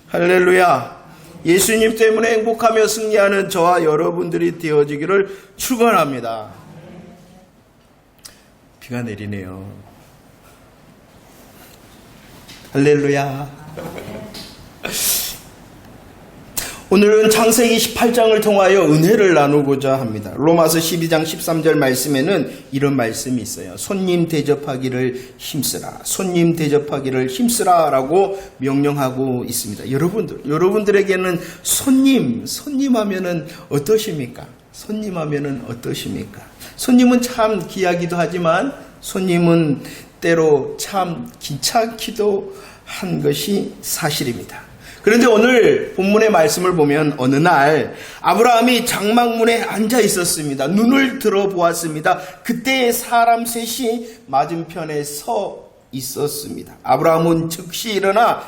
할렐루야. 예수님 때문에 행복하며 승리하는 저와 여러분들이 되어지기를 축원합니다. 비가 내리네요. 할렐루야. 오늘은 창세기 18장을 통하여 은혜를 나누고자 합니다. 로마서 12장 13절 말씀에는 이런 말씀이 있어요. 손님 대접하기를 힘쓰라. 손님 대접하기를 힘쓰라 라고 명령하고 있습니다. 여러분들에게는 손님 하면은 어떠십니까? 손님 하면은 어떠십니까? 손님은 참 귀하기도 하지만 손님은 때로 참 귀찮기도 한 것이 사실입니다. 그런데 오늘 본문의 말씀을 보면 어느 날 아브라함이 장막문에 앉아 있었습니다. 눈을 들어보았습니다. 그때 사람 셋이 맞은편에 서 있었습니다. 아브라함은 즉시 일어나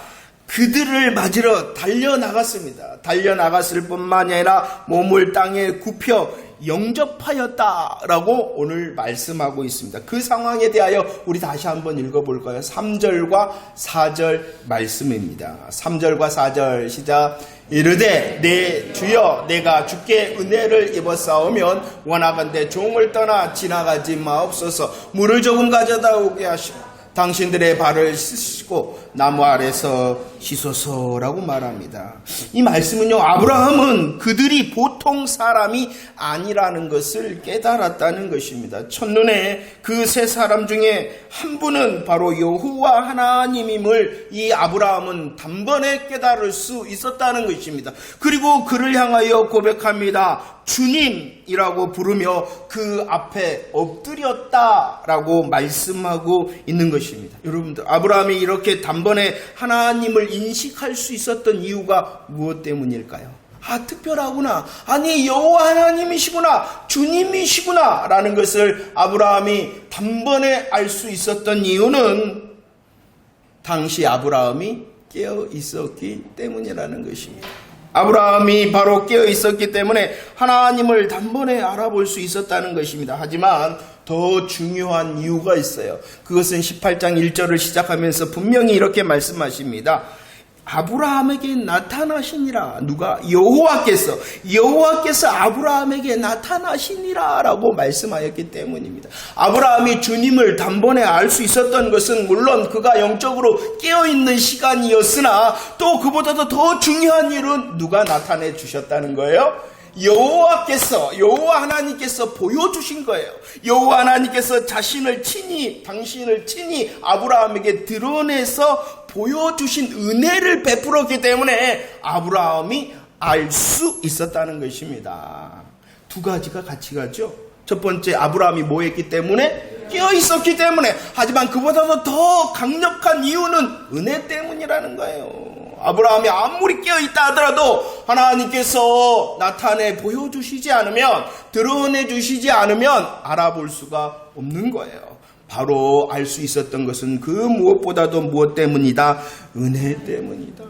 그들을 맞으러 달려나갔습니다. 달려나갔을 뿐만이 아니라 몸을 땅에 굽혀 영접하였다라고 오늘 말씀하고 있습니다. 그 상황에 대하여 우리 다시 한번 읽어볼까요? 3절과 4절 말씀입니다. 3절과 4절 시작. 이르되 내 주여 내가 주께 은혜를 입었사오면 원하건대 종을 떠나 지나가지 마옵소서. 물을 조금 가져다 오게 하시고 당신들의 발을 씻으시고 나무 아래서 씻소서라고 말합니다. 이 말씀은요, 아브라함은 그들이 보통 사람이 아니라는 것을 깨달았다는 것입니다. 첫눈에 그 세 사람 중에 한 분은 바로 여호와 하나님임을 이 아브라함은 단번에 깨달을 수 있었다는 것입니다. 그리고 그를 향하여 고백합니다. 주님이라고 부르며 그 앞에 엎드렸다라고 말씀하고 있는 것입니다. 여러분들, 아브라함이 이렇게 단번에 하나님을 인식할 수 있었던 이유가 무엇 때문일까요? 특별하구나. 아니, 여호와 하나님이시구나. 주님이시구나. 라는 것을 아브라함이 단번에 알 수 있었던 이유는 당시 아브라함이 깨어 있었기 때문이라는 것입니다. 아브라함이 바로 깨어 있었기 때문에 하나님을 단번에 알아볼 수 있었다는 것입니다. 하지만 더 중요한 이유가 있어요. 그것은 18장 1절을 시작하면서 분명히 이렇게 말씀하십니다. 아브라함에게 나타나시니라. 누가? 여호와께서 아브라함에게 나타나시니라 라고 말씀하였기 때문입니다. 아브라함이 주님을 단번에 알 수 있었던 것은 물론 그가 영적으로 깨어있는 시간이었으나 또 그보다도 더 중요한 일은 누가 나타내 주셨다는 거예요? 여호와 하나님께서 보여주신 거예요. 여호와 하나님께서 당신을 친히 아브라함에게 드러내서 보여주신 은혜를 베풀었기 때문에 아브라함이 알 수 있었다는 것입니다. 두 가지가 같이 가죠. 첫 번째, 아브라함이 뭐 했기 때문에? 깨어 있었기 때문에. 하지만 그보다도 더 강력한 이유는 은혜 때문이라는 거예요. 아브라함이 아무리 깨어있다 하더라도 하나님께서 나타내 보여주시지 않으면, 드러내 주시지 않으면 알아볼 수가 없는 거예요. 바로 알 수 있었던 것은 그 무엇보다도 무엇 때문이다? 은혜 때문이다.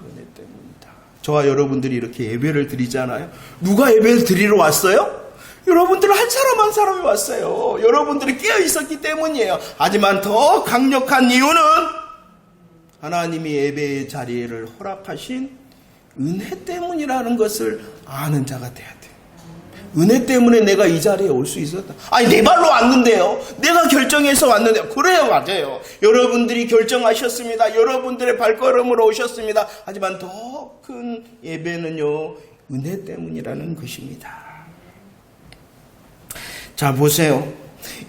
저와 여러분들이 이렇게 예배를 드리잖아요. 누가 예배를 드리러 왔어요? 여러분들 한 사람이 왔어요. 여러분들이 깨어 있었기 때문이에요. 하지만 더 강력한 이유는 하나님이 예배의 자리를 허락하신 은혜 때문이라는 것을 아는 자가 돼야 돼요. 은혜 때문에 내가 이 자리에 올 수 있었다. 아니, 내 발로 왔는데요. 내가 결정해서 왔는데요. 그래요, 맞아요. 여러분들이 결정하셨습니다. 여러분들의 발걸음으로 오셨습니다. 하지만 더 큰 예배는요, 은혜 때문이라는 것입니다. 자, 보세요.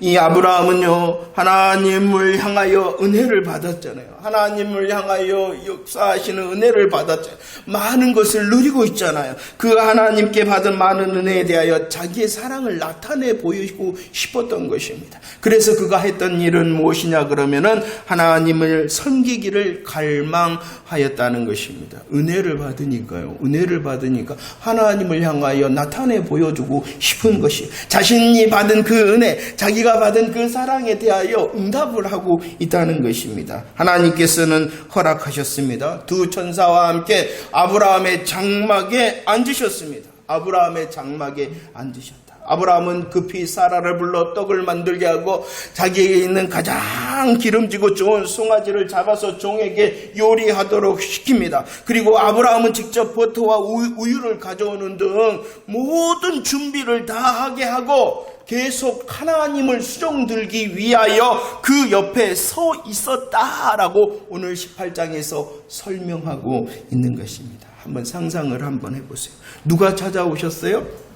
이 아브라함은요, 하나님을 향하여 은혜를 받았잖아요. 하나님을 향하여 역사하시는 은혜를 받았잖아요. 많은 것을 누리고 있잖아요. 그 하나님께 받은 많은 은혜에 대하여 자기의 사랑을 나타내 보이고 싶었던 것입니다. 그래서 그가 했던 일은 무엇이냐 그러면은 하나님을 섬기기를 갈망하였다는 것입니다. 은혜를 받으니까요. 은혜를 받으니까 하나님을 향하여 나타내 보여주고 싶은 것이, 자신이 받은 그 은혜, 자기가 받은 그 사랑에 대하여 응답을 하고 있다는 것입니다. 하나님께서는 허락하셨습니다. 두 천사와 함께 아브라함의 장막에 앉으셨습니다. 아브라함의 장막에 앉으셨다. 아브라함은 급히 사라를 불러 떡을 만들게 하고 자기에게 있는 가장 기름지고 좋은 송아지를 잡아서 종에게 요리하도록 시킵니다. 그리고 아브라함은 직접 버터와 우유를 가져오는 등 모든 준비를 다 하게 하고 계속 하나님을 수종들기 위하여 그 옆에 서 있었다라고 오늘 18장에서 설명하고 있는 것입니다. 한번 상상을 한번 해보세요. 누가 찾아오셨어요?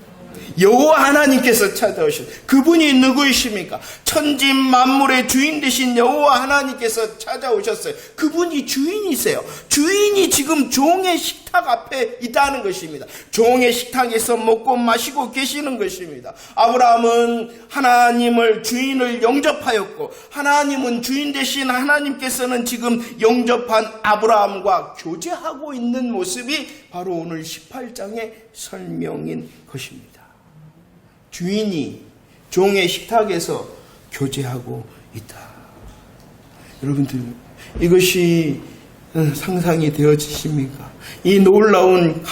여호와 하나님께서 찾아오셨어요. 그분이 누구이십니까? 천지 만물의 주인 되신 여호와 하나님께서 찾아오셨어요. 그분이 주인이세요. 주인이 지금 종의 식탁 앞에 있다는 것입니다. 종의 식탁에서 먹고 마시고 계시는 것입니다. 아브라함은 하나님을 주인을 영접하였고 하나님은 주인 되신 하나님께서는 지금 영접한 아브라함과 교제하고 있는 모습이 바로 오늘 18장의 설명인 것입니다. 주인이 종의 식탁에서 교제하고 있다. 여러분들, 이것이 상상이 되어지십니까? 이 놀라운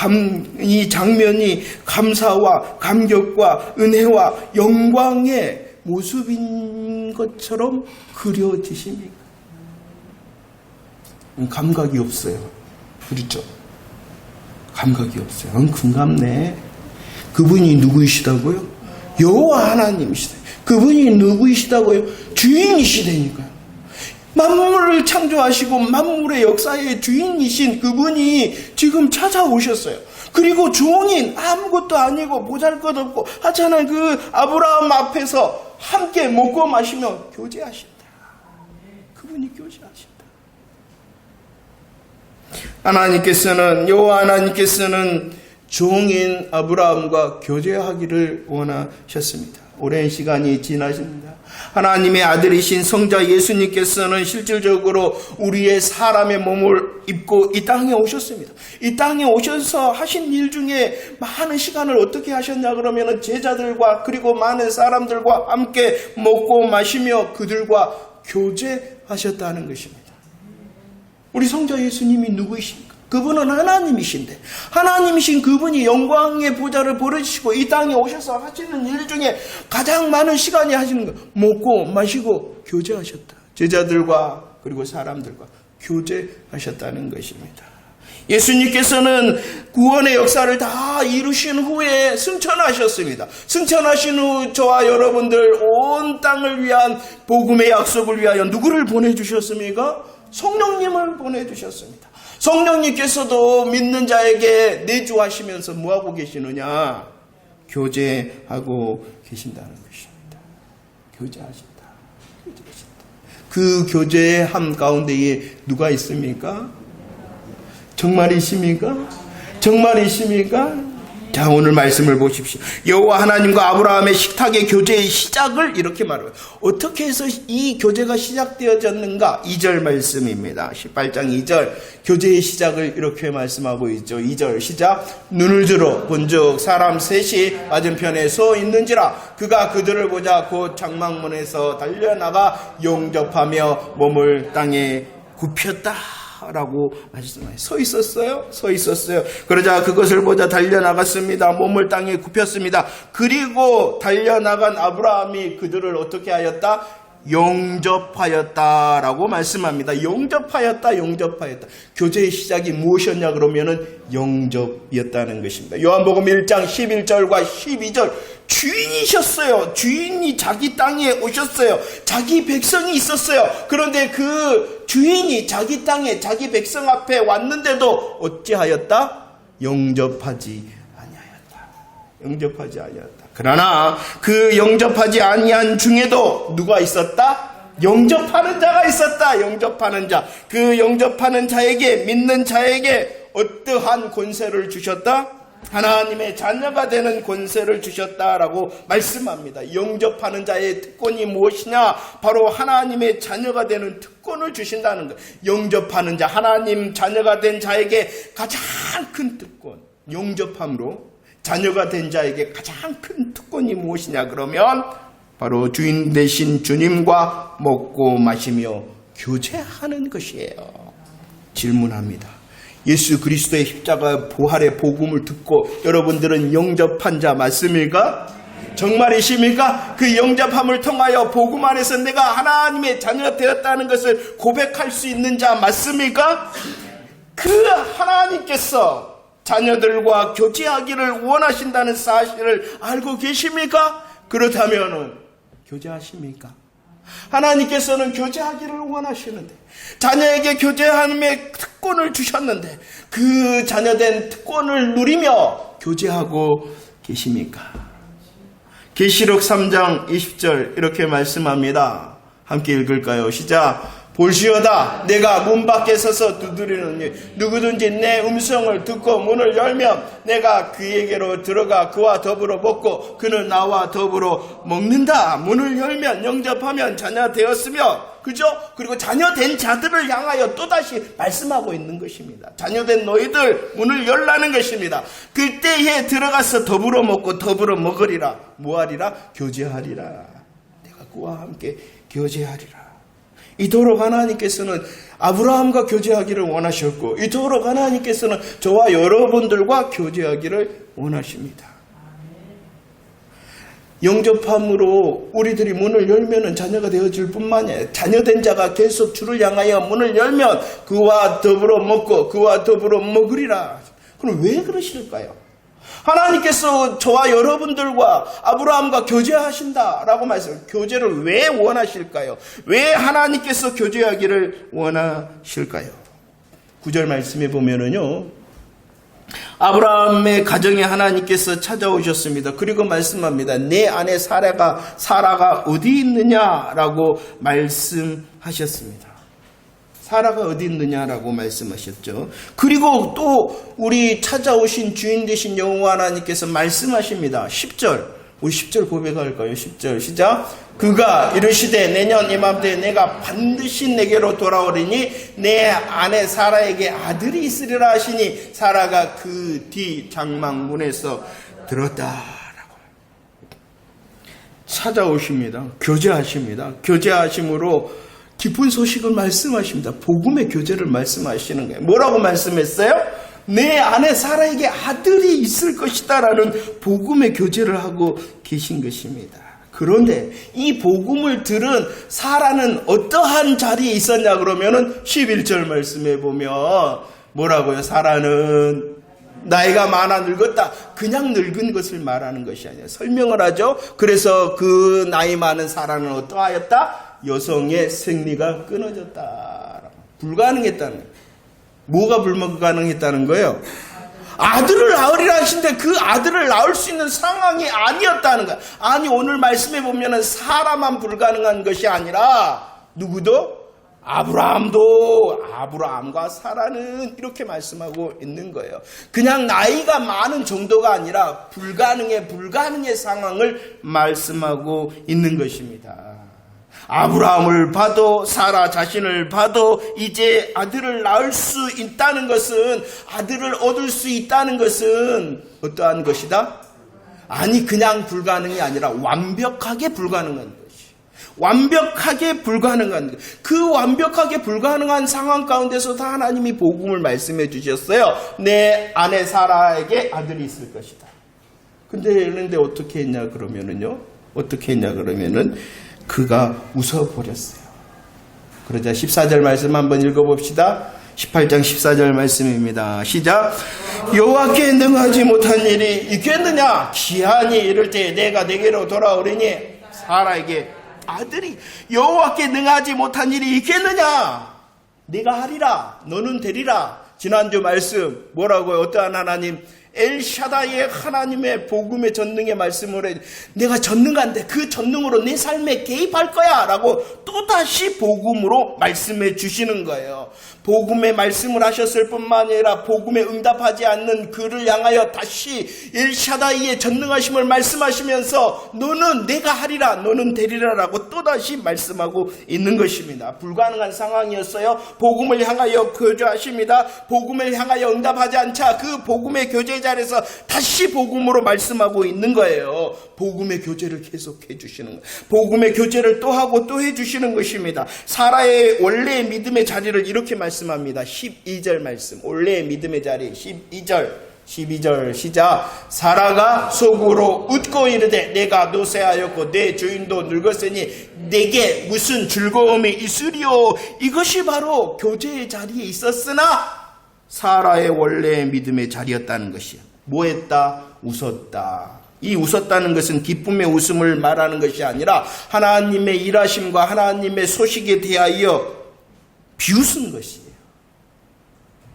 이 장면이 감사와 감격과 은혜와 영광의 모습인 것처럼 그려지십니까? 감각이 없어요. 그렇죠? 감각이 없어요. 금감네. 그분이 누구이시다고요? 여호와 하나님이시다. 그분이 누구이시다고요? 주인이시다니까요. 만물을 창조하시고 만물의 역사의 주인이신 그분이 지금 찾아오셨어요. 그리고 종인 아무것도 아니고 보잘것없고 하찮은 그 아브라함 앞에서 함께 먹고 마시며 교제하신다. 그분이 교제하신다. 여호와 하나님께서는 종인 아브라함과 교제하기를 원하셨습니다. 오랜 시간이 지나십니다. 하나님의 아들이신 성자 예수님께서는 실질적으로 우리의 사람의 몸을 입고 이 땅에 오셨습니다. 이 땅에 오셔서 하신 일 중에 많은 시간을 어떻게 하셨냐 그러면 제자들과 그리고 많은 사람들과 함께 먹고 마시며 그들과 교제하셨다는 것입니다. 우리 성자 예수님이 누구이십니까? 그분은 하나님이신데 하나님이신 그분이 영광의 보좌를 버리시고 이 땅에 오셔서 하시는 일 중에 가장 많은 시간이 하시는 거 먹고 마시고 교제하셨다. 제자들과 그리고 사람들과 교제하셨다는 것입니다. 예수님께서는 구원의 역사를 다 이루신 후에 승천하셨습니다. 승천하신 후 저와 여러분들 온 땅을 위한 복음의 약속을 위하여 누구를 보내주셨습니까? 성령님을 보내주셨습니다. 성령님께서도 믿는 자에게 내주하시면서 뭐하고 계시느냐? 교제하고 계신다는 것입니다. 교제하신다. 그 교제의 함 가운데에 누가 있습니까? 정말이십니까? 정말이십니까? 자, 오늘 말씀을 보십시오. 여호와 하나님과 아브라함의 식탁의 교제의 시작을 이렇게 말해요. 어떻게 해서 이 교제가 시작되어졌는가? 2절 말씀입니다. 18장 2절 교제의 시작을 이렇게 말씀하고 있죠. 2절 시작. 눈을 들어 본즉 사람 셋이 맞은편에 서 있는지라 그가 그들을 보자 곧 장막문에서 달려나가 영접하며 몸을 땅에 굽혔다. 라고 말씀하셨어요. 서 있었어요. 그러자 그것을 보자 달려나갔습니다. 몸을 땅에 굽혔습니다. 그리고 달려나간 아브라함이 그들을 어떻게 하였다? 영접하였다라고 말씀합니다. 영접하였다. 교제의 시작이 무엇이었냐 그러면은 영접이었다는 것입니다. 요한복음 1장 11절과 12절 주인이셨어요. 주인이 자기 땅에 오셨어요. 자기 백성이 있었어요. 그런데 그 주인이 자기 땅에 자기 백성 앞에 왔는데도 어찌하였다? 영접하지 아니하였다. 그러나 그 영접하지 아니한 중에도 누가 있었다? 영접하는 자가 있었다. 영접하는 자. 그 영접하는 자에게 믿는 자에게 어떠한 권세를 주셨다? 하나님의 자녀가 되는 권세를 주셨다라고 말씀합니다. 영접하는 자의 특권이 무엇이냐? 바로 하나님의 자녀가 되는 특권을 주신다는 것. 영접하는 자, 하나님 자녀가 된 자에게 가장 큰 특권, 영접함으로 자녀가 된 자에게 가장 큰 특권이 무엇이냐 그러면 바로 주인 되신 주님과 먹고 마시며 교제하는 것이에요. 질문합니다. 예수 그리스도의 십자가 부활의 복음을 듣고 여러분들은 영접한 자 맞습니까? 정말이십니까? 그 영접함을 통하여 복음 안에서 내가 하나님의 자녀 되었다는 것을 고백할 수 있는 자 맞습니까? 그 하나님께서 자녀들과 교제하기를 원하신다는 사실을 알고 계십니까? 그렇다면 교제하십니까? 하나님께서는 교제하기를 원하시는데 자녀에게 교제함의 특권을 주셨는데 그 자녀된 특권을 누리며 교제하고 계십니까? 계시록 3장 20절 이렇게 말씀합니다. 함께 읽을까요? 시작. 볼시오다 내가 문 밖에 서서 두드리노니 누구든지 내 음성을 듣고 문을 열면 내가 그에게로 들어가 그와 더불어 먹고 그는 나와 더불어 먹는다. 문을 열면 영접하면 자녀 되었으며 그죠? 그리고 자녀된 자들을 향하여 또다시 말씀하고 있는 것입니다. 자녀된 너희들 문을 열라는 것입니다. 그때에 들어가서 더불어 먹고 더불어 먹으리라. 뭐하리라? 교제하리라. 내가 그와 함께 교제하리라. 이토록 하나님께서는 아브라함과 교제하기를 원하셨고 이토록 하나님께서는 저와 여러분들과 교제하기를 원하십니다. 영접함으로 우리들이 문을 열면 자녀가 되어질 뿐만이 아니라 자녀된 자가 계속 주를 향하여 문을 열면 그와 더불어 먹고 그와 더불어 먹으리라. 그럼 왜 그러실까요? 하나님께서 저와 여러분들과 아브라함과 교제하신다라고 말씀. 교제를 왜 원하실까요? 왜 하나님께서 교제하기를 원하실까요? 9절 말씀에 보면은요. 아브라함의 가정에 하나님께서 찾아오셨습니다. 그리고 말씀합니다. 내 아내 사라가 어디 있느냐라고 말씀하셨습니다. 사라가 어디 있느냐라고 말씀하셨죠. 그리고 또 우리 찾아오신 주인 되신 여호와 하나님께서 말씀하십니다. 10절. 우리 10절 고백할까요? 10절 시작. 그가 이르시되 내년 이맘때에 내가 반드시 내게로 돌아오리니 내 아내 사라에게 아들이 있으리라 하시니 사라가 그 뒤 장막문에서 들었다라고 찾아오십니다. 교제하십니다. 교제하심으로 기쁜 소식을 말씀하십니다. 복음의 교제를 말씀하시는 거예요. 뭐라고 말씀했어요? 내 아내 사라에게 아들이 있을 것이다 라는 복음의 교제를 하고 계신 것입니다. 그런데 이 복음을 들은 사라는 어떠한 자리에 있었냐 그러면은 11절 말씀에 보면 뭐라고요? 사라는 나이가 많아 늙었다. 그냥 늙은 것을 말하는 것이 아니라 설명을 하죠. 그래서 그 나이 많은 사라는 어떠하였다? 여성의 생리가 끊어졌다. 불가능했다는 거예요. 뭐가 불가능했다는 거예요? 아들을 낳으리라 하신데 그 아들을 낳을 수 있는 상황이 아니었다는 거예요. 아니 오늘 말씀해 보면은 사라만 불가능한 것이 아니라 누구도? 아브라함과 사라는 이렇게 말씀하고 있는 거예요. 그냥 나이가 많은 정도가 아니라 불가능의 상황을 말씀하고 있는 것입니다. 아브라함을 봐도 사라 자신을 봐도 이제 아들을 낳을 수 있다는 것은 아들을 얻을 수 있다는 것은 어떠한 것이다? 아니 그냥 불가능이 아니라 완벽하게 불가능한 것이. 완벽하게 불가능한 것. 그 완벽하게 불가능한 상황 가운데서도 하나님이 복음을 말씀해 주셨어요. 내 아내 사라에게 아들이 있을 것이다. 그런데 어떻게 했냐 그러면은요. 그가 웃어버렸어요. 그러자 14절 말씀 한번 읽어봅시다. 18장 14절 말씀입니다. 시작. 여호와께 능하지 못한 일이 있겠느냐? 기한이 이를 때 내가 내게로 돌아오리니 사라에게 아들이 여호와께 능하지 못한 일이 있겠느냐? 내가 하리라. 너는 되리라. 지난주 말씀 뭐라고요? 어떠한 하나님? 엘샤다이의 하나님의 복음의 전능의 말씀을 해 내가 전능한데 그 전능으로 내 삶에 개입할 거야 라고 또다시 복음으로 말씀해 주시는 거예요. 복음의 말씀을 하셨을 뿐만 아니라 복음에 응답하지 않는 그를 향하여 다시 엘샤다이의 전능하심을 말씀하시면서 너는 내가 하리라 너는 되리라 라고 또다시 말씀하고 있는 것입니다. 불가능한 상황이었어요. 복음을 향하여 교제하십니다. 복음을 향하여 응답하지 않자 그 복음의 교제 자리에서 다시 복음으로 말씀하고 있는 거예요. 복음의 교제를 계속해 주시는 거예요. 복음의 교제를 또 하고 또 해주시는 것입니다. 사라의 원래의 믿음의 자리를 이렇게 말씀합니다. 12절 말씀. 원래의 믿음의 자리 12절 12절 시작. 사라가 속으로 웃고 이르되 내가 노쇠하였고 내 주인도 늙었으니 내게 무슨 즐거움이 있으리요. 이것이 바로 교제의 자리에 있었으나 사라의 원래의 믿음의 자리였다는 것이요. 뭐 했다? 웃었다. 이 웃었다는 것은 기쁨의 웃음을 말하는 것이 아니라 하나님의 일하심과 하나님의 소식에 대하여 비웃은 것이에요.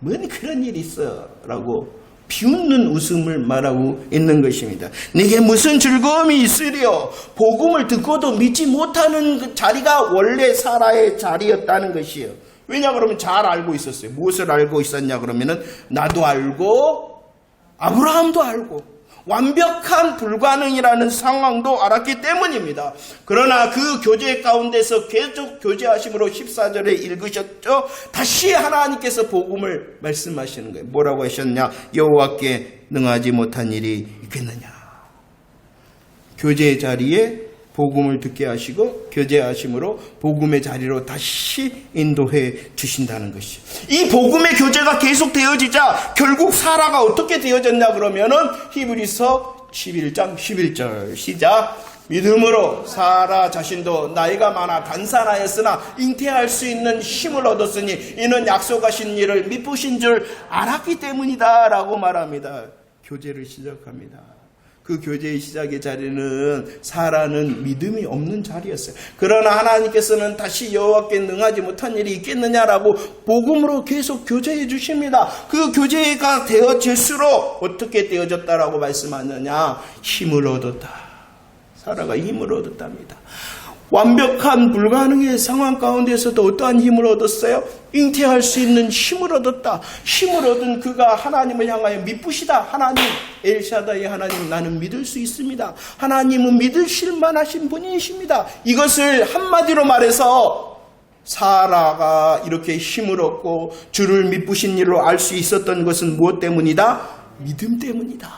뭔 그런 일이 있어 라고 비웃는 웃음을 말하고 있는 것입니다. 내게 무슨 즐거움이 있으리요. 복음을 듣고도 믿지 못하는 그 자리가 원래 사라의 자리였다는 것이에요. 왜냐 그러면 잘 알고 있었어요. 무엇을 알고 있었냐 그러면은 나도 알고 아브라함도 알고 완벽한 불가능이라는 상황도 알았기 때문입니다. 그러나 그 교제 가운데서 계속 교제하심으로 14절에 읽으셨죠? 다시 하나님께서 복음을 말씀하시는 거예요. 뭐라고 하셨냐? 여호와께 능하지 못한 일이 있겠느냐. 교제의 자리에 복음을 듣게 하시고 교제하심으로 복음의 자리로 다시 인도해 주신다는 것이죠. 이 복음의 교제가 계속 되어지자 결국 사라가 어떻게 되어졌냐 그러면은 히브리서 11장 11절 시작. 믿음으로 사라 자신도 나이가 많아 단산하였으나 잉태할 수 있는 힘을 얻었으니 이는 약속하신 일을 미쁘신 줄 알았기 때문이다 라고 말합니다. 교제를 시작합니다. 그 교제의 시작의 자리는 사라는 믿음이 없는 자리였어요. 그러나 하나님께서는 다시 여호와께 능하지 못한 일이 있겠느냐라고 복음으로 계속 교제해 주십니다. 그 교제가 되어질수록 어떻게 되어졌다라고 말씀하느냐? 힘을 얻었다. 사라가 힘을 얻었답니다. 완벽한 불가능의 상황 가운데서도 어떠한 힘을 얻었어요? 잉태할 수 있는 힘을 얻었다. 힘을 얻은 그가 하나님을 향하여 미쁘시다. 하나님 엘샤다이 하나님 나는 믿을 수 있습니다. 하나님은 믿으실 만하신 분이십니다. 이것을 한마디로 말해서 사라가 이렇게 힘을 얻고 주를 미쁘신 일로 알 수 있었던 것은 무엇 때문이다? 믿음 때문이다.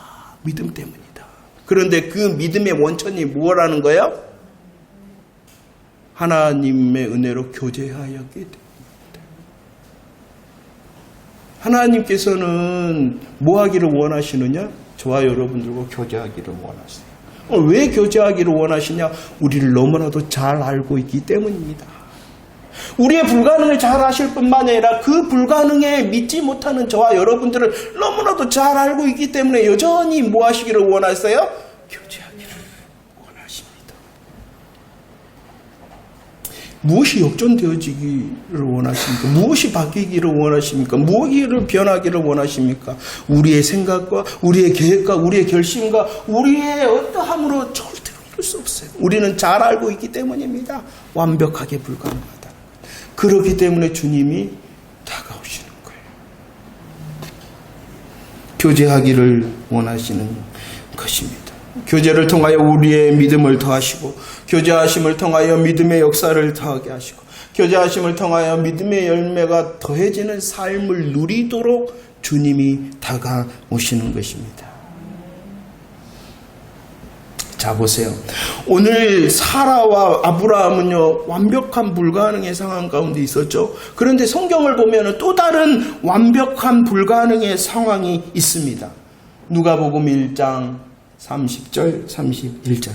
믿음 때문이다. 그런데 그 믿음의 원천이 무엇라는 거예요? 하나님의 은혜로 교제하였기 때문입니다. 하나님께서는 뭐 하기를 원하시느냐? 저와 여러분들과 교제하기를 원하세요. 왜 교제하기를 원하시냐? 우리를 너무나도 잘 알고 있기 때문입니다. 우리의 불가능을 잘 아실 뿐만 아니라 그 불가능에 믿지 못하는 저와 여러분들을 너무나도 잘 알고 있기 때문에 여전히 뭐 하시기를 원하세요? 교제하기를 원하십니다. 무엇이 역전되어지기를 원하십니까? 무엇이 바뀌기를 원하십니까? 무엇이 변하기를 원하십니까? 우리의 생각과 우리의 계획과 우리의 결심과 우리의 어떠함으로 절대로 이룰 수 없어요. 우리는 잘 알고 있기 때문입니다. 완벽하게 불가능하다. 그렇기 때문에 주님이 다가오시는 거예요. 교제하기를 원하시는 것입니다. 교제를 통하여 우리의 믿음을 더하시고 교제하심을 통하여 믿음의 역사를 더하게 하시고 교제하심을 통하여 믿음의 열매가 더해지는 삶을 누리도록 주님이 다가오시는 것입니다. 자 보세요. 오늘 사라와 아브라함은요 완벽한 불가능의 상황 가운데 있었죠. 그런데 성경을 보면 또 다른 완벽한 불가능의 상황이 있습니다. 누가복음 1장 30절 31절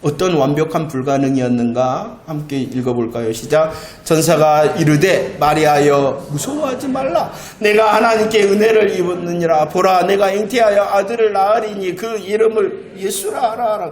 어떤 완벽한 불가능이었는가 함께 읽어볼까요? 시작. 전사가 이르되 마리아여 무서워하지 말라. 내가 하나님께 은혜를 입었느니라. 보라 내가 잉태하여 아들을 낳으리니 그 이름을 예수라 하라.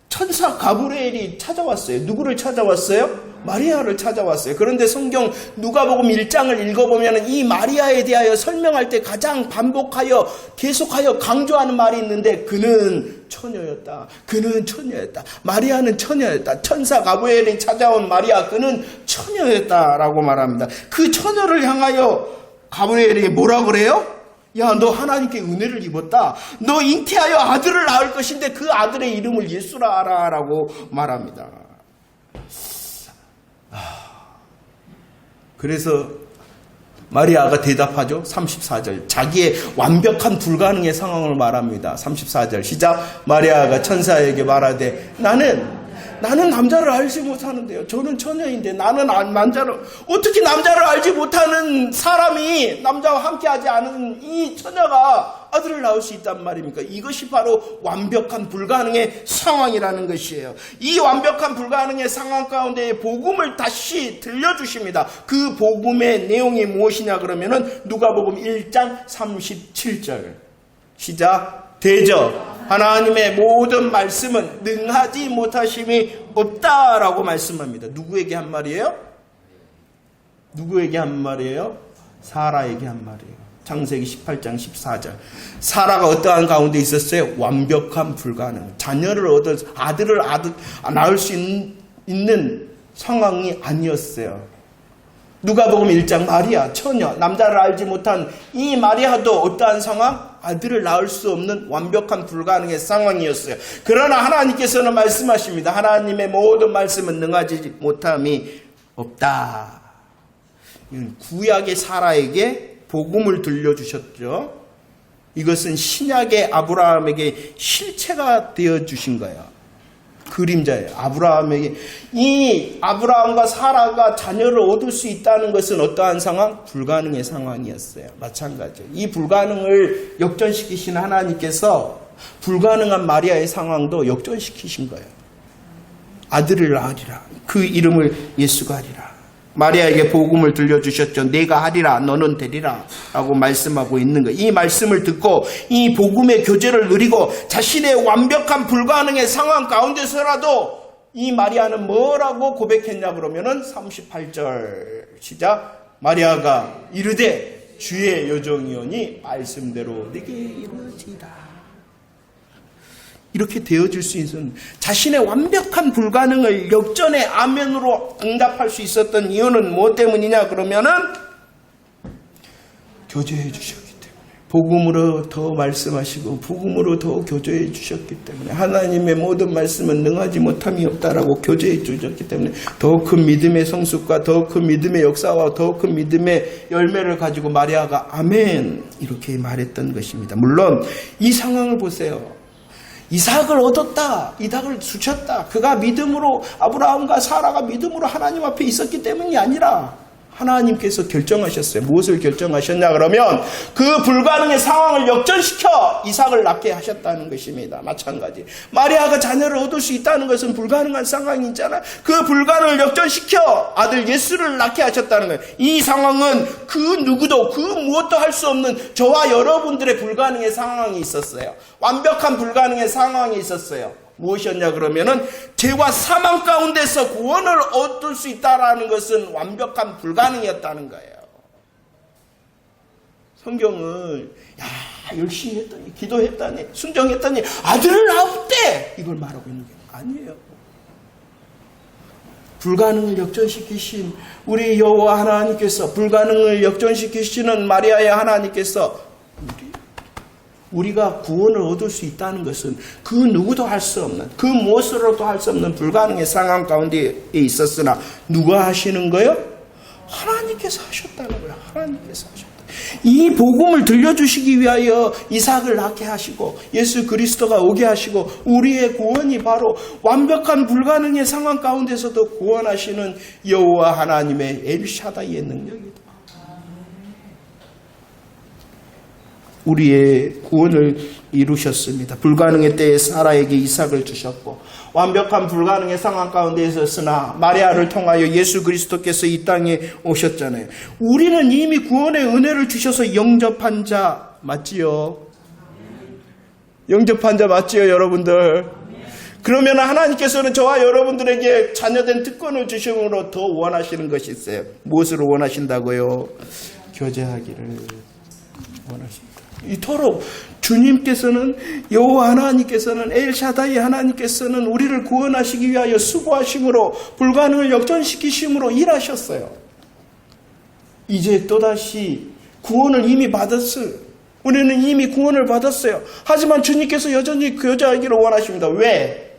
천사 가브리엘이 찾아왔어요. 누구를 찾아왔어요? 마리아를 찾아왔어요. 그런데 성경 누가복음 1장을 읽어보면 이 마리아에 대하여 설명할 때 가장 반복하여 계속하여 강조하는 말이 있는데 그는 처녀였다. 그는 처녀였다. 마리아는 처녀였다. 천사 가브리엘이 찾아온 마리아 그는 처녀였다라고 말합니다. 그 처녀를 향하여 가브리엘이 뭐라 그래요? 야, 너 하나님께 은혜를 입었다. 너 잉태하여 아들을 낳을 것인데 그 아들의 이름을 예수라 하라라고 말합니다. 그래서 마리아가 대답하죠. 34절. 자기의 완벽한 불가능의 상황을 말합니다. 34절 시작. 마리아가 천사에게 말하되 나는 남자를 알지 못하는데요. 저는 처녀인데 나는 남자를 어떻게 남자를 알지 못하는 사람이 남자와 함께하지 않은 이 처녀가 아들을 낳을 수 있단 말입니까? 이것이 바로 완벽한 불가능의 상황이라는 것이에요. 이 완벽한 불가능의 상황 가운데 복음을 다시 들려주십니다. 그 복음의 내용이 무엇이냐 그러면은 누가복음 1장 37절 시작. 대저 하나님의 모든 말씀은 능하지 못하심이 없다라고 말씀합니다. 누구에게 한 말이에요? 누구에게 한 말이에요? 사라에게 한 말이에요. 창세기 18장 14절. 사라가 어떠한 가운데 있었어요? 완벽한 불가능. 자녀를 얻어서 아들을 낳을 수 있는 상황이 아니었어요. 누가복음 1장 마리아 처녀 남자를 알지 못한 이 마리아도 어떠한 상황? 아들을 낳을 수 없는 완벽한 불가능의 상황이었어요. 그러나 하나님께서는 말씀하십니다. 하나님의 모든 말씀은 능하지 못함이 없다. 구약의 사라에게 복음을 들려주셨죠. 이것은 신약의 아브라함에게 실체가 되어주신 거예요. 그림자예요. 아브라함에게. 이 아브라함과 사라가 자녀를 얻을 수 있다는 것은 어떠한 상황? 불가능의 상황이었어요. 마찬가지예요. 이 불가능을 역전시키신 하나님께서 불가능한 마리아의 상황도 역전시키신 거예요. 아들을 낳으리라. 그 이름을 예수가 하리라. 마리아에게 복음을 들려주셨죠. 내가 하리라 너는 되리라 라고 말씀하고 있는 거예요. 이 말씀을 듣고 이 복음의 교제를 누리고 자신의 완벽한 불가능의 상황 가운데서라도 이 마리아는 뭐라고 고백했냐 그러면은 38절 시작. 마리아가 이르되 주의 여종이오니 말씀대로 내게 이루어지리라. 이렇게 되어질 수 있는 자신의 완벽한 불가능을 역전의 아멘으로 응답할 수 있었던 이유는 무엇 때문이냐 그러면은 교제해 주셨기 때문에 복음으로 더 말씀하시고 복음으로 더 교제해 주셨기 때문에 하나님의 모든 말씀은 능하지 못함이 없다라고 교제해 주셨기 때문에 더 큰 믿음의 성숙과 더 큰 믿음의 역사와 더 큰 믿음의 열매를 가지고 마리아가 아멘 이렇게 말했던 것입니다. 물론 이 상황을 보세요. 이삭을 얻었다. 이삭을 주셨다. 그가 믿음으로 아브라함과 사라가 믿음으로 하나님 앞에 있었기 때문이 아니라 하나님께서 결정하셨어요. 무엇을 결정하셨냐 그러면 그 불가능의 상황을 역전시켜 이삭을 낳게 하셨다는 것입니다. 마찬가지. 마리아가 자녀를 얻을 수 있다는 것은 불가능한 상황이잖아요. 그 불가능을 역전시켜 아들 예수를 낳게 하셨다는 거예요. 이 상황은 그 누구도 그 무엇도 할 수 없는 저와 여러분들의 불가능의 상황이 있었어요. 완벽한 불가능의 상황이 있었어요. 무엇이었냐 그러면은 죄와 사망 가운데서 구원을 얻을 수 있다라는 것은 완벽한 불가능이었다는 거예요. 성경을 열심히 했더니 기도했더니 순종했더니 아들을 낳았대 이걸 말하고 있는 게 아니에요. 불가능을 역전시키신 우리 여호와 하나님께서 불가능을 역전시키시는 마리아의 하나님께서 우리가 구원을 얻을 수 있다는 것은 그 누구도 할 수 없는 그 무엇으로도 할 수 없는 불가능의 상황 가운데 있었으나 누가 하시는 거예요? 하나님께서 하셨다는 거예요. 하나님께서 하셨다. 이 복음을 들려주시기 위하여 이삭을 낳게 하시고 예수 그리스도가 오게 하시고 우리의 구원이 바로 완벽한 불가능의 상황 가운데서도 구원하시는 여호와 하나님의 엘샤다이의 능력이다. 우리의 구원을 이루셨습니다. 불가능의 때에 사라에게 이삭을 주셨고 완벽한 불가능의 상황 가운데 있었으나 마리아를 통하여 예수 그리스도께서 이 땅에 오셨잖아요. 우리는 이미 구원의 은혜를 주셔서 영접한 자 맞지요? 영접한 자 맞지요 여러분들? 그러면 하나님께서는 저와 여러분들에게 자녀된 특권을 주심으로 더 원하시는 것이 있어요. 무엇으로 원하신다고요? 교제하기를 원하십니다. 이토록 주님께서는 여호와 하나님께서는 엘샤다이 하나님께서는 우리를 구원하시기 위하여 수고하심으로 불가능을 역전시키심으로 일하셨어요. 이제 또다시 구원을 이미 받았어요. 우리는 이미 구원을 받았어요. 하지만 주님께서 여전히 교제하기를 원하십니다. 왜?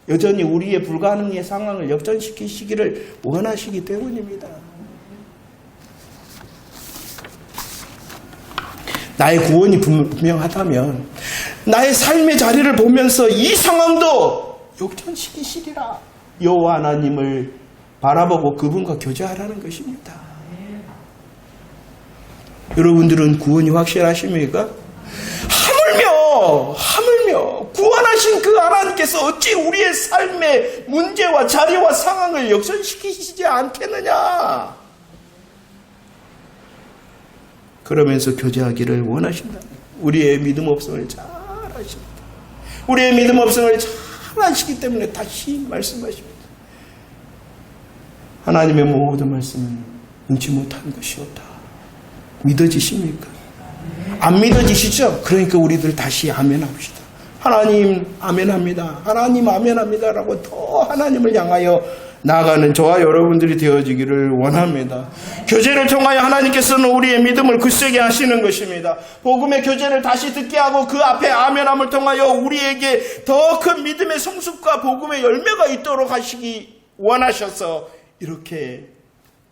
여전히 우리의 불가능의 상황을 역전시키시기를 원하시기 때문입니다. 나의 구원이 분명하다면 나의 삶의 자리를 보면서 이 상황도 역전시키시리라. 여호와 하나님을 바라보고 그분과 교제하라는 것입니다. 여러분들은 구원이 확실하십니까? 하물며 구원하신 그 하나님께서 어찌 우리의 삶의 문제와 자리와 상황을 역전시키시지 않겠느냐. 그러면서 교제하기를 원하신다. 우리의 믿음 없음을 잘 아십니다. 우리의 믿음 없음을 잘 아시기 때문에 다시 말씀하십니다. 하나님의 모든 말씀은 응치 못한 것이었다. 믿어지십니까? 안 믿어지시죠? 그러니까 우리들 다시 아멘합시다. 하나님 아멘합니다. 하나님 아멘합니다. 라고 더 하나님을 향하여 나아가는 저와 여러분들이 되어지기를 원합니다. 교제를 통하여 하나님께서는 우리의 믿음을 굳세게 하시는 것입니다. 복음의 교제를 다시 듣게 하고 그 앞에 아멘함을 통하여 우리에게 더 큰 믿음의 성숙과 복음의 열매가 있도록 하시기 원하셔서 이렇게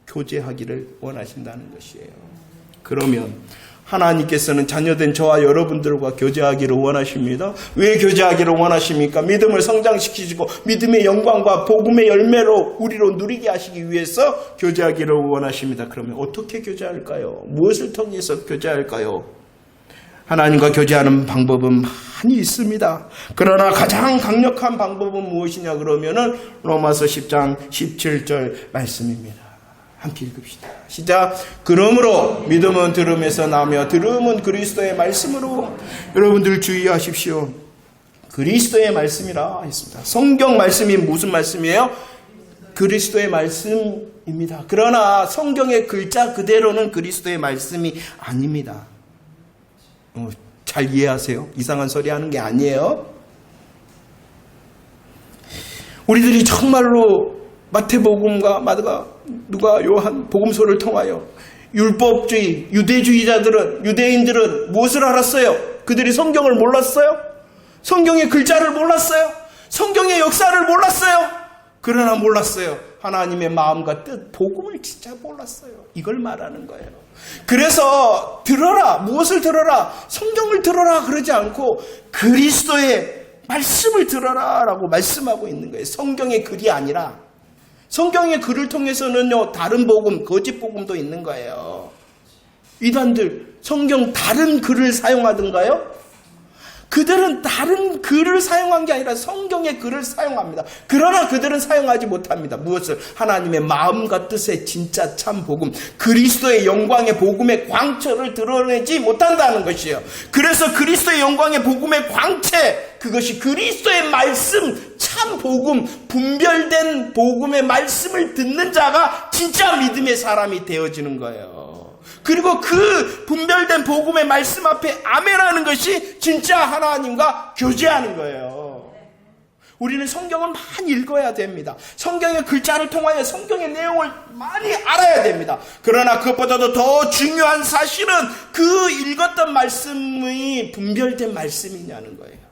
교제하기를 원하신다는 것이에요. 그러면 하나님께서는 자녀된 저와 여러분들과 교제하기를 원하십니다. 왜 교제하기를 원하십니까? 믿음을 성장시키시고 믿음의 영광과 복음의 열매로 우리로 누리게 하시기 위해서 교제하기를 원하십니다. 그러면 어떻게 교제할까요? 무엇을 통해서 교제할까요? 하나님과 교제하는 방법은 많이 있습니다. 그러나 가장 강력한 방법은 무엇이냐 그러면은 로마서 10장 17절 말씀입니다. 함께 읽읍시다. 시작. 그러므로 믿음은 들음에서 나며 들음은 그리스도의 말씀으로. 여러분들 주의하십시오. 그리스도의 말씀이라 했습니다. 성경 말씀이 무슨 말씀이에요? 그리스도의 말씀입니다. 그러나 성경의 글자 그대로는 그리스도의 말씀이 아닙니다. 잘 이해하세요? 이상한 소리 하는 게 아니에요. 우리들이 정말로 마태복음과 누가 요한 복음서를 통하여 율법주의, 유대인들은 무엇을 알았어요? 그들이 성경을 몰랐어요? 성경의 글자를 몰랐어요? 성경의 역사를 몰랐어요? 그러나 몰랐어요. 하나님의 마음과 뜻, 복음을 진짜 몰랐어요. 이걸 말하는 거예요. 그래서 들어라. 무엇을 들어라? 성경을 들어라 그러지 않고 그리스도의 말씀을 들어라 라고 말씀하고 있는 거예요. 성경의 글이 아니라. 성경의 글을 통해서는요, 다른 복음, 거짓 복음도 있는 거예요. 이단들, 성경 다른 글을 사용하던가요? 그들은 다른 글을 사용한 게 아니라 성경의 글을 사용합니다. 그러나 그들은 사용하지 못합니다. 무엇을? 하나님의 마음과 뜻의 진짜 참 복음, 그리스도의 영광의 복음의 광채를 드러내지 못한다는 것이에요. 그래서 그리스도의 영광의 복음의 광채, 그것이 그리스도의 말씀, 참 복음, 분별된 복음의 말씀을 듣는 자가 진짜 믿음의 사람이 되어지는 거예요. 그리고 그 분별된 복음의 말씀 앞에 아멘하는 것이 진짜 하나님과 교제하는 거예요. 우리는 성경을 많이 읽어야 됩니다. 성경의 글자를 통하여 성경의 내용을 많이 알아야 됩니다. 그러나 그것보다도 더 중요한 사실은 그 읽었던 말씀이 분별된 말씀이냐는 거예요.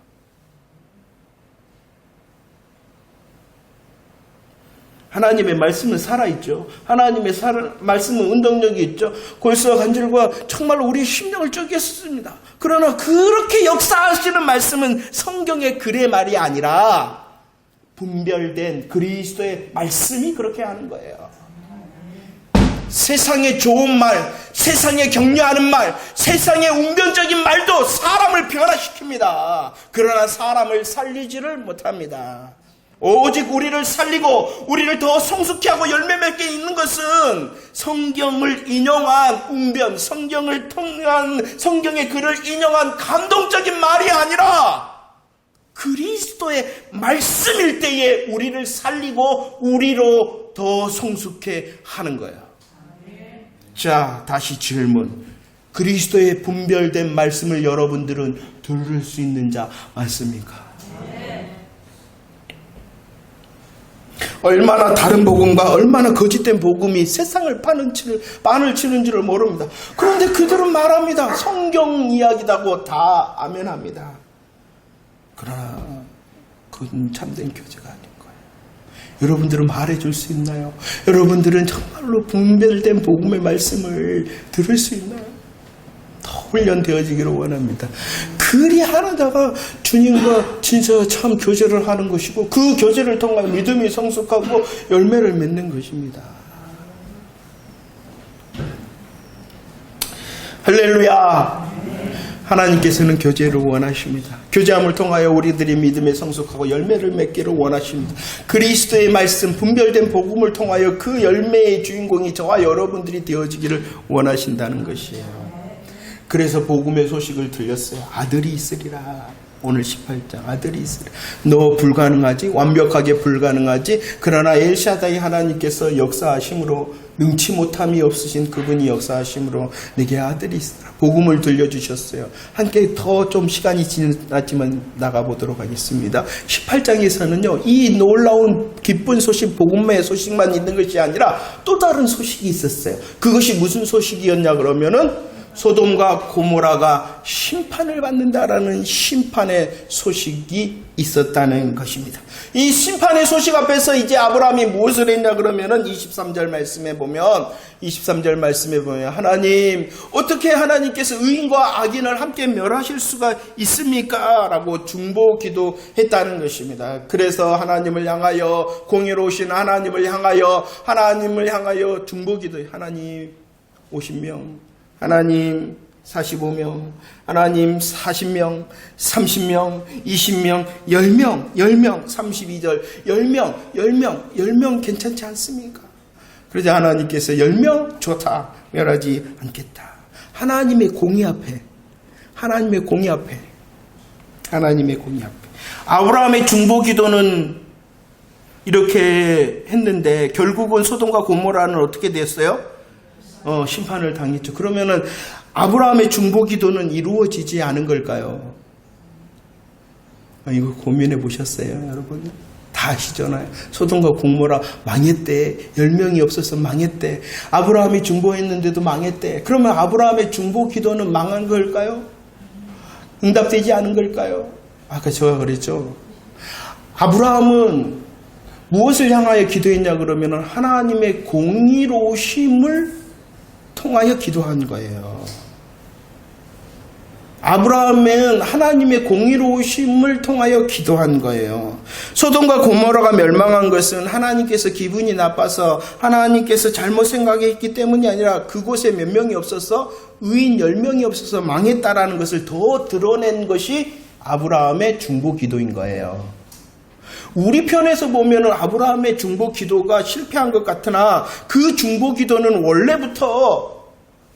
하나님의 말씀은 살아있죠. 하나님의 말씀은 운동력이 있죠. 골수와 간질과 정말로 우리의 심령을 쪼개었습니다. 그러나 그렇게 역사하시는 말씀은 성경의 글의 말이 아니라 분별된 그리스도의 말씀이 그렇게 하는 거예요. 세상의 좋은 말, 세상에 격려하는 말, 세상의 웅변적인 말도 사람을 변화시킵니다. 그러나 사람을 살리지를 못합니다. 오직 우리를 살리고 우리를 더 성숙케 하고 열매 맺게 있는 것은 성경을 인용한 웅변, 성경을 통한 성경의 글을 인용한 감동적인 말이 아니라 그리스도의 말씀일 때에 우리를 살리고 우리로 더 성숙케 하는 거예요. 자, 다시 질문. 그리스도의 분별된 말씀을 여러분들은 들을 수 있는 자 맞습니까? 얼마나 다른 복음과 얼마나 거짓된 복음이 세상을 판을 치는지를 모릅니다. 그런데 그들은 말합니다. 성경 이야기다고 다 아멘합니다. 그러나 그건 참된 교제가 아닌 거예요. 여러분들은 말해줄 수 있나요? 여러분들은 정말로 분별된 복음의 말씀을 들을 수 있나요? 더 훈련되어지기를 원합니다. 글이 하나다가 주님과 진짜 참 교제를 하는 것이고 그 교제를 통해 믿음이 성숙하고 열매를 맺는 것입니다. 할렐루야. 하나님께서는 교제를 원하십니다. 교제함을 통하여 우리들이 믿음에 성숙하고 열매를 맺기를 원하십니다. 그리스도의 말씀, 분별된 복음을 통하여 그 열매의 주인공이 저와 여러분들이 되어지기를 원하신다는 것이에요. 그래서 복음의 소식을 들렸어요. 아들이 있으리라. 오늘 18장 아들이 있으리라. 너 불가능하지? 완벽하게 불가능하지? 그러나 엘샤다이 하나님께서 역사하심으로 능치 못함이 없으신 그분이 역사하심으로 내게 아들이 있으리라. 복음을 들려주셨어요. 함께 더 좀 시간이 지났지만 나가보도록 하겠습니다. 18장에서는요. 이 놀라운 기쁜 소식, 복음의 소식만 있는 것이 아니라 또 다른 소식이 있었어요. 그것이 무슨 소식이었냐 그러면은 소돔과 고모라가 심판을 받는다라는 심판의 소식이 있었다는 것입니다. 이 심판의 소식 앞에서 이제 아브라함이 무엇을 했냐 그러면은 23절 말씀에 보면 하나님 어떻게 하나님께서 의인과 악인을 함께 멸하실 수가 있습니까? 라고 중보 기도했다는 것입니다. 그래서 하나님을 향하여 공의로우신 하나님을 향하여 중보 기도해. 하나님 50명 하나님 45명, 하나님 40명, 30명, 20명, 10명, 32절, 10명 괜찮지 않습니까? 그러자 하나님께서 10명 좋다, 멸하지 않겠다. 하나님의 공의 앞에. 아브라함의 중보 기도는 이렇게 했는데 결국은 소돔과 고모라는 어떻게 됐어요? 심판을 당했죠. 그러면은 아브라함의 중보 기도는 이루어지지 않은 걸까요? 이거 고민해 보셨어요, 여러분? 다 아시잖아요. 소돔과 고모라 망했대. 10명이 없어서 망했대. 아브라함이 중보했는데도 망했대. 그러면 아브라함의 중보 기도는 망한 걸까요? 응답되지 않은 걸까요? 아까 제가 그랬죠. 아브라함은 무엇을 향하여 기도했냐 그러면 하나님의 공의로우심을 통하여 기도한 거예요. 아브라함은 하나님의 공의로우심을 통하여 기도한 거예요. 소돔과 고모라가 멸망한 것은 하나님께서 기분이 나빠서 하나님께서 잘못 생각했기 때문이 아니라 그곳에 몇 명이 없어서 의인 10명이 없어서 망했다라는 것을 더 드러낸 것이 아브라함의 중보 기도인 거예요. 우리 편에서 보면 아브라함의 중보 기도가 실패한 것 같으나 그 중보 기도는 원래부터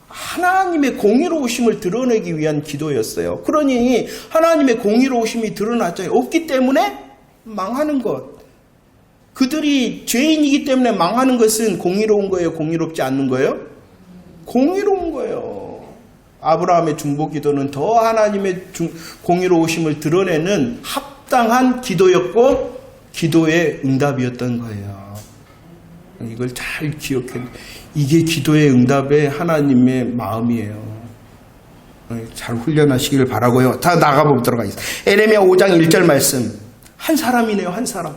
하나님의 공의로우심을 드러내기 위한 기도였어요. 그러니 하나님의 공의로우심이 드러났잖아요. 없기 때문에 망하는 것. 그들이 죄인이기 때문에 망하는 것은 공의로운 거예요? 공의롭지 않는 거예요? 공의로운 거예요. 아브라함의 중보 기도는 더 하나님의 공의로우심을 드러내는 합당한 기도였고 기도의 응답이었던 거예요. 이걸 잘 기억해. 이게 기도의 응답의 하나님의 마음이에요. 잘 훈련하시길 바라고요. 다 나가보도록 하겠습니다. 에레미야 5장 1절 말씀. 한 사람이네요. 한 사람.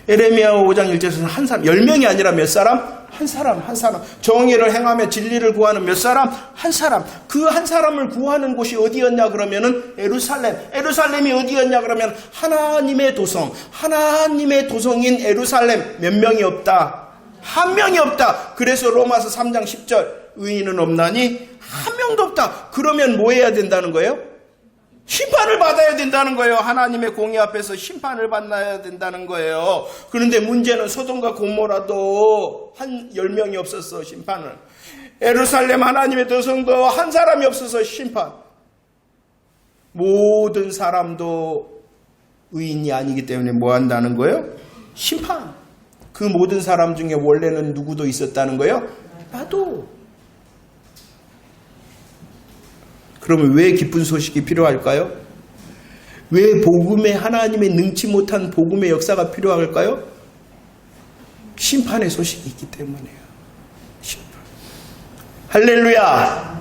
에레미야 5장 1절에서는 한 사람. 10명이 아니라 몇 사람? 한 사람. 정의를 행하며 진리를 구하는 몇 사람? 한 사람. 그 한 사람을 구하는 곳이 어디였냐 그러면은 에루살렘. 에루살렘이 어디였냐 그러면 하나님의 도성. 하나님의 도성인 에루살렘. 몇 명이 없다? 한 명이 없다. 그래서 로마서 3장 10절 의인은 없나니 한 명도 없다. 그러면 뭐 해야 된다는 거예요? 심판을 받아야 된다는 거예요. 하나님의 공의 앞에서 심판을 받아야 된다는 거예요. 그런데 문제는 소돔과 고모라도 한 10명이 없었어. 심판을. 예루살렘 하나님의 도성도 한 사람이 없어서 심판. 모든 사람도 의인이 아니기 때문에 뭐 한다는 거예요? 심판. 그 모든 사람 중에 원래는 누구도 있었다는 거예요? 나도. 그러면 왜 기쁜 소식이 필요할까요? 왜 복음의 하나님의 능치 못한 복음의 역사가 필요할까요? 심판의 소식이 있기 때문이에요. 심판. 할렐루야.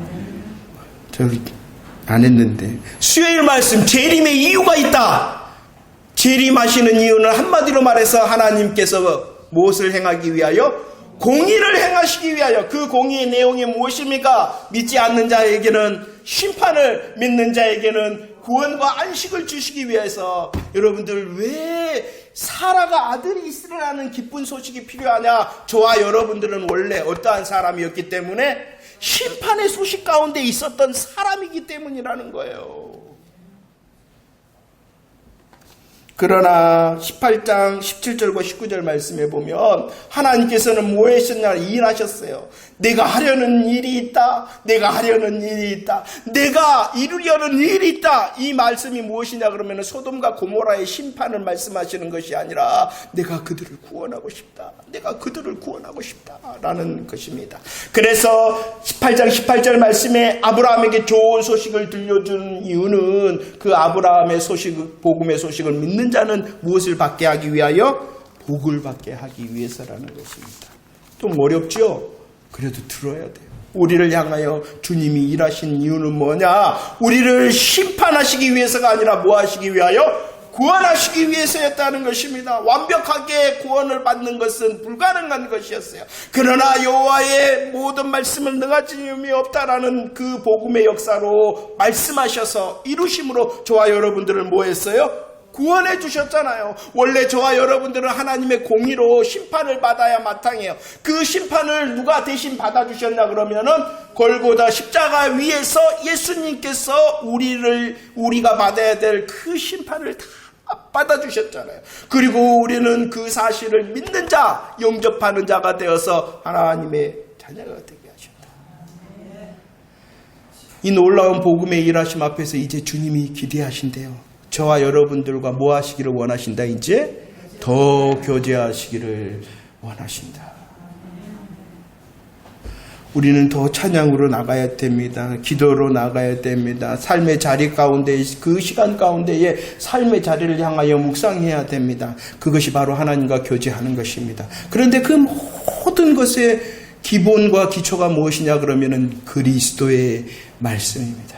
저기 안 했는데 수요일 말씀 재림의 이유가 있다. 재림하시는 이유는 한마디로 말해서 하나님께서 무엇을 행하기 위하여? 공의를 행하시기 위하여. 그 공의의 내용이 무엇입니까? 믿지 않는 자에게는 심판을, 믿는 자에게는 구원과 안식을 주시기 위해서. 여러분들 왜 사라가 아들이 있으리라는 기쁜 소식이 필요하냐? 저와 여러분들은 원래 어떠한 사람이었기 때문에 심판의 소식 가운데 있었던 사람이기 때문이라는 거예요. 그러나 18장 17절과 19절 말씀에 보면 하나님께서는 뭐 하셨냐? 일하셨어요. 내가 하려는 일이 있다. 내가 하려는 일이 있다. 내가 이루려는 일이 있다. 이 말씀이 무엇이냐 그러면 소돔과 고모라의 심판을 말씀하시는 것이 아니라 내가 그들을 구원하고 싶다. 내가 그들을 구원하고 싶다라는 것입니다. 그래서 18장 18절 말씀에 아브라함에게 좋은 소식을 들려준 이유는 그 아브라함의 소식, 복음의 소식을 믿는 자는 무엇을 받게 하기 위하여? 복을 받게 하기 위해서라는 것입니다. 좀 어렵죠? 그래도 들어야 돼요. 우리를 향하여 주님이 일하신 이유는 뭐냐? 우리를 심판하시기 위해서가 아니라 뭐 하시기 위하여? 구원하시기 위해서였다는 것입니다. 완벽하게 구원을 받는 것은 불가능한 것이었어요. 그러나 여호와의 모든 말씀을 능하심이 없다라는 그 복음의 역사로 말씀하셔서 이루심으로 저와 여러분들을 뭐 했어요? 구원해 주셨잖아요. 원래 저와 여러분들은 하나님의 공의로 심판을 받아야 마땅해요. 그 심판을 누가 대신 받아주셨냐 그러면은 골고다 십자가 위에서 예수님께서 우리가 받아야 될 그 심판을 다 받아주셨잖아요. 그리고 우리는 그 사실을 믿는 자, 영접하는 자가 되어서 하나님의 자녀가 되게 하셨다. 이 놀라운 복음의 일하심 앞에서 이제 주님이 기대하신대요. 저와 여러분들과 뭐 하시기를 원하신다? 이제 더 교제하시기를 원하신다. 우리는 더 찬양으로 나가야 됩니다. 기도로 나가야 됩니다. 삶의 자리 가운데, 그 시간 가운데에 삶의 자리를 향하여 묵상해야 됩니다. 그것이 바로 하나님과 교제하는 것입니다. 그런데 그 모든 것의 기본과 기초가 무엇이냐 그러면은 그리스도의 말씀입니다.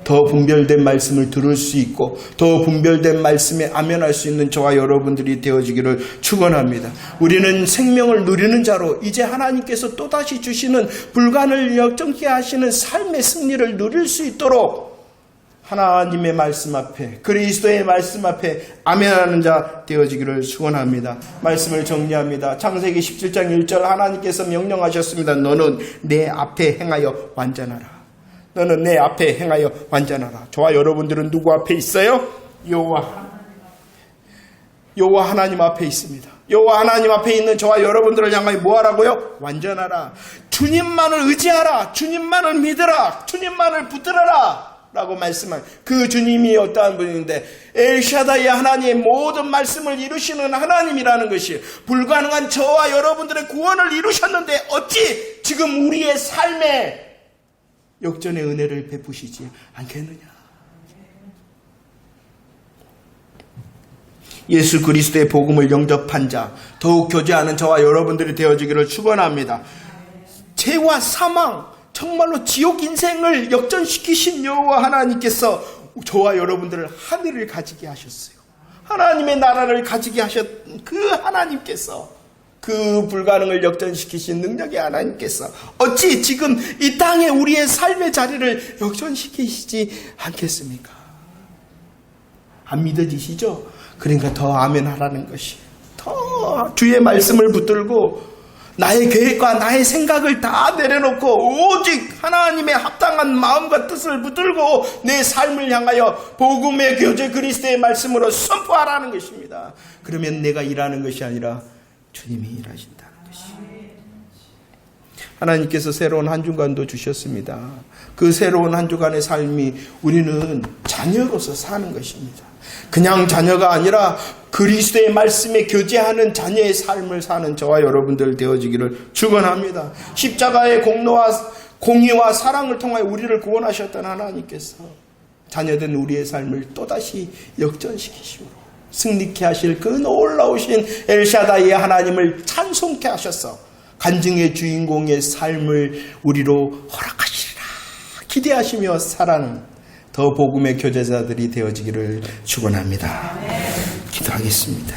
더 분별된 말씀을 들을 수 있고 더 분별된 말씀에 아멘할 수 있는 저와 여러분들이 되어지기를 축원합니다. 우리는 생명을 누리는 자로 이제 하나님께서 또다시 주시는 불가능을 역전케 하시는 삶의 승리를 누릴 수 있도록 하나님의 말씀 앞에, 그리스도의 말씀 앞에 아멘하는 자 되어지기를 축원합니다. 말씀을 정리합니다. 창세기 17장 1절 하나님께서 명령하셨습니다. 너는 내 앞에 행하여 완전하라. 너는 내 앞에 행하여 완전하라. 저와 여러분들은 누구 앞에 있어요? 여호와 하나님 앞에 있습니다. 여호와 하나님 앞에 있는 저와 여러분들을 향하여 뭐 하라고요? 완전하라. 주님만을 의지하라. 주님만을 믿으라. 주님만을 붙들어라 라고 말씀한 그 주님이 어떠한 분인데 엘샤다이 하나님의 모든 말씀을 이루시는 하나님이라는 것이 불가능한 저와 여러분들의 구원을 이루셨는데 어찌 지금 우리의 삶에 역전의 은혜를 베푸시지 않겠느냐. 예수 그리스도의 복음을 영접한 자, 더욱 교제하는 저와 여러분들이 되어지기를 축원합니다. 죄와 사망, 정말로 지옥 인생을 역전시키신 여호와 하나님께서 저와 여러분들을 하늘을 가지게 하셨어요. 하나님의 나라를 가지게 하셨 그 하나님께서, 그 불가능을 역전시키신 능력의 하나님께서 어찌 지금 이 땅에 우리의 삶의 자리를 역전시키시지 않겠습니까? 안 믿어지시죠? 그러니까 더 아멘하라는 것이, 더 주의 말씀을 붙들고 나의 계획과 나의 생각을 다 내려놓고 오직 하나님의 합당한 마음과 뜻을 붙들고 내 삶을 향하여 복음의 교제 그리스도의 말씀으로 선포하라는 것입니다. 그러면 내가 일하는 것이 아니라 주님이 일하신다는 것이. 하나님께서 새로운 한 주간도 주셨습니다. 그 새로운 한 주간의 삶이 우리는 자녀로서 사는 것입니다. 그냥 자녀가 아니라 그리스도의 말씀에 교제하는 자녀의 삶을 사는 저와 여러분들 되어지기를 축원합니다. 십자가의 공의와 사랑을 통하여 우리를 구원하셨던 하나님께서 자녀된 우리의 삶을 또다시 역전시키시고 승리케 하실 그 놀라우신 엘샤다이의 하나님을 찬송케 하셔서 간증의 주인공의 삶을 우리로 허락하시리라 기대하시며 살아는 더 복음의 교제자들이 되어지기를 축원합니다. 기도하겠습니다.